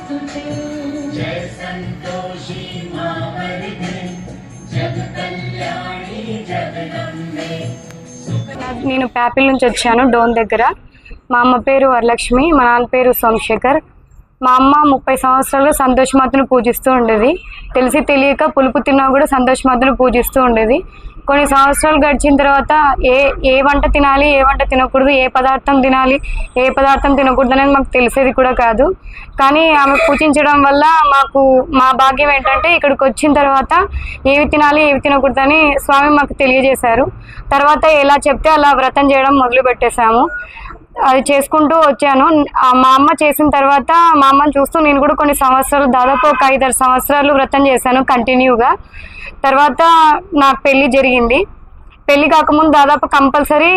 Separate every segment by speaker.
Speaker 1: जय संतोषी मां वरदे जग कल्याणी जगदम्बे।
Speaker 2: నేను ప్యాపిల్ నుంచి వచ్చాను, డోన్ దగ్గర. మా అమ్మ పేరు వరలక్ష్మి, మా నాన్న పేరు సోమశేఖర్. మా అమ్మ 30 సంవత్సరాలుగా సంతోషమాతను పూజిస్తూ ఉండేది. తెలిసి తెలియక పులుపు తిన్నా కూడా సంతోషమాతను పూజిస్తూ ఉండేది. కొన్ని సంవత్సరాలు గడిచిన తర్వాత ఏ వంట తినాలి, ఏ వంట తినకూడదు, ఏ పదార్థం తినాలి, ఏ పదార్థం తినకూడదు అనేది మాకు తెలిసేది కూడా కాదు. కానీ ఆమె పూజించడం వల్ల మా భాగ్యం ఏంటంటే ఇక్కడికి వచ్చిన తర్వాత ఏవి తినాలి ఏవి తినకూడదు అని స్వామి మాకు తెలియజేశారు. తర్వాత ఎలా చెప్తే అలా వ్రతం చేయడం మొదలు పెట్టేశాము. అది చేసుకుంటూ వచ్చాను. మా అమ్మ చేసిన తర్వాత మా అమ్మని చూస్తూ నేను కూడా కొన్ని సంవత్సరాలు, దాదాపు ఒక 5-6 సంవత్సరాలు వ్రతం చేశాను కంటిన్యూగా. తర్వాత నాకు పెళ్ళి జరిగింది. పెళ్ళి కాకముందు దాదాపు కంపల్సరీ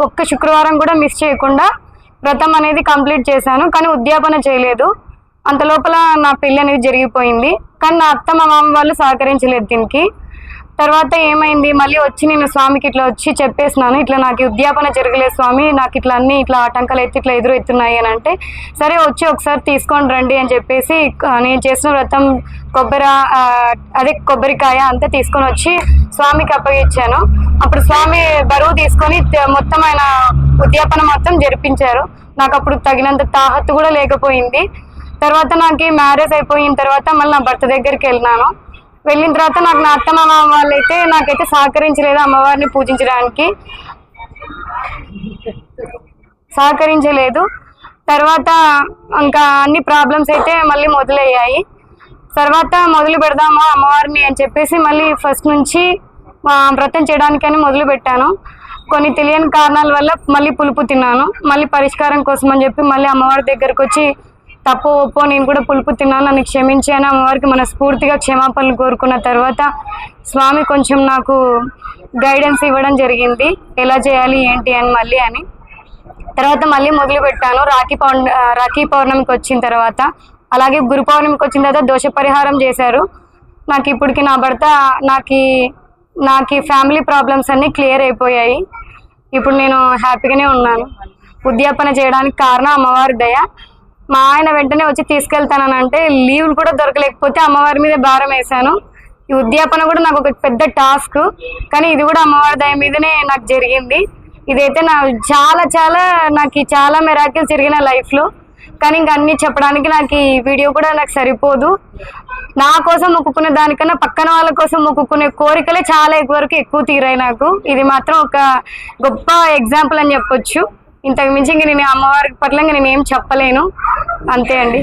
Speaker 2: ఒక్క శుక్రవారం కూడా మిస్ చేయకుండా వ్రతం అనేది కంప్లీట్ చేశాను. కానీ ఉద్యాపన చేయలేదు. అంత లోపల నా పెళ్ళి అనేది జరిగిపోయింది. కానీ నా అత్త మా మామ వాళ్ళు సహకరించలేదు దీనికి. తర్వాత ఏమైంది, మళ్ళీ వచ్చి నేను స్వామికి ఇట్లా వచ్చి చెప్పేసినాను, ఇట్లా నాకు ఉద్యాపన జరగలేదు స్వామి, నాకు ఇట్లా అన్ని ఇట్లా ఆటంకాలు అయితే ఇట్లా ఎదురవుతున్నాయి అని అంటే, సరే వచ్చి ఒకసారి తీసుకొని రండి అని చెప్పేసి నేను చేసిన వ్రతం కొబ్బరికాయ అంతా తీసుకొని వచ్చి స్వామికి అప్పగించాను. అప్పుడు స్వామి బరువు తీసుకొని మొత్తం ఆయన ఉద్యాపన మొత్తం జరిపించారు. నాకు అప్పుడు తగినంత తాహత్తు కూడా లేకపోయింది. తర్వాత నాకు మ్యారేజ్ అయిపోయిన తర్వాత మళ్ళీ నా భర్త దగ్గరికి వెళ్ళిన తర్వాత నాకు నా అత్త మామ వాళ్ళైతే నాకైతే సహకరించలేదు, అమ్మవారిని పూజించడానికి సహకరించలేదు. తర్వాత ఇంకా అన్ని ప్రాబ్లమ్స్ అయితే మళ్ళీ మొదలయ్యాయి. తర్వాత మొదలు పెడదామా అమ్మవారిని అని చెప్పేసి మళ్ళీ ఫస్ట్ నుంచి వ్రతం చేయడానికని మొదలు పెట్టాను. కొన్ని తెలియని కారణాల వల్ల మళ్ళీ పులుపు తిన్నాను. మళ్ళీ పరిష్కారం కోసం అని చెప్పి మళ్ళీ అమ్మవారి దగ్గరకు వచ్చి తప్పు ఒప్పో నేను కూడా పులుపు తిన్నాను, నన్ను క్షమించి అని అమ్మవారికి మనస్ఫూర్తిగా క్షమాపణలు కోరుకున్న తర్వాత స్వామి కొంచెం నాకు గైడెన్స్ ఇవ్వడం జరిగింది, ఎలా చేయాలి ఏంటి అని మళ్ళీ అని. తర్వాత మళ్ళీ మొదలు పెట్టాను. రాఖీ పౌర్ణమికి వచ్చిన తర్వాత, అలాగే గురు పౌర్ణమికి వచ్చిన తర్వాత దోష పరిహారం చేశారు. నాకు ఇప్పటికి నా భర్త నాకు ఫ్యామిలీ ప్రాబ్లమ్స్ అన్నీ క్లియర్ అయిపోయాయి. ఇప్పుడు నేను హ్యాపీగానే ఉన్నాను. ఉద్యాపన చేయడానికి కారణం అమ్మవారి దయ. మా ఆయన వెంటనే వచ్చి తీసుకెళ్తానని అంటే లీవ్లు కూడా దొరకలేకపోతే అమ్మవారి మీద భారం వేశాను. ఈ ఉద్యాపన కూడా నాకు ఒక పెద్ద టాస్క్, కానీ ఇది కూడా అమ్మవారి దయ మీదనే నాకు జరిగింది. ఇదైతే నాకు చాలా మిరాకిల్స్ జరిగిన లైఫ్లో. కానీ ఇంక అన్నీ చెప్పడానికి నాకు ఈ వీడియో కూడా నాకు సరిపోదు. నా కోసం మొక్కుకునే దానికన్నా పక్కన వాళ్ళ కోసం మొక్కుకునే కోరికలే చాలా ఎక్కువ తీరాయి నాకు. ఇది మాత్రం ఒక గొప్ప ఎగ్జాంపుల్ అని చెప్పొచ్చు. ఇంతకు మించి ఇంక నేను అమ్మవారి పట్ల నేను ఏం చెప్పలేను. అంతే అండి.